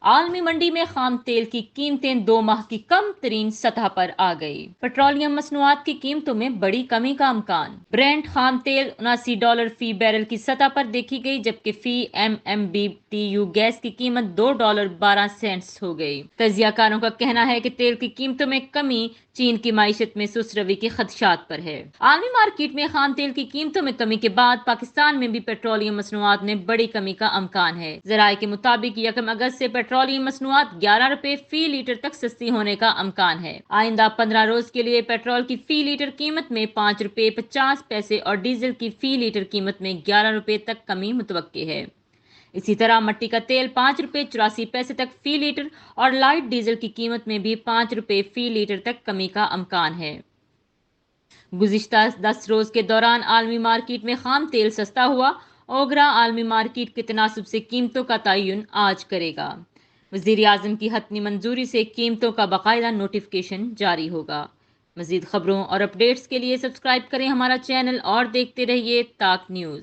आलमी मंडी में खाम तेल की कीमतें 2 माह की कम तरीन सतह पर आ गई। पेट्रोलियम मसनूआत की कीमतों में बड़ी कमी का इम्कान। ब्रेंट खाम तेल $79 फी बैरल की सतह पर देखी गई, जबकि फी MMBTU गैस की कीमत $2.12 हो गई। तजियाकारों का कहना है कि तेल की कीमतों में कमी चीन की माइशत में सुस्त रवी के खदशात पर है। आलमी मार्केट में खाम तेल की कीमतों में कमी के बाद पाकिस्तान में भी पेट्रोलियम मसनूआत में बड़ी कमी का इम्कान है। जराये के मुताबिक 1 अगस्त से पेट्रोलियम मसनूआत ₹11 फी लीटर तक सस्ती होने का इम्कान है। आइंदा 15 रोज के लिए पेट्रोल की फी लीटर कीमत में ₹5.50 और डीजल की फी लीटर कीमत में ₹11 तक कमी मुतवक्के है। इसी तरह मट्टी का तेल ₹5.84 तक फी लीटर और लाइट डीजल की कीमत में भी ₹5 फी लीटर तक कमी का इम्कान है। गुज़िश्ता 10 रोज के दौरान आलमी मार्केट में खाम तेल सस्ता हुआ। ओगरा आलमी मार्केट के तनासब से कीमतों का तयन आज करेगा। वज़ीर आज़म की हतमी मंजूरी से कीमतों का बाकायदा नोटिफिकेशन जारी होगा। मज़ीद खबरों और अपडेट्स के लिए सब्सक्राइब करें हमारा चैनल और देखते रहिए ताक न्यूज़।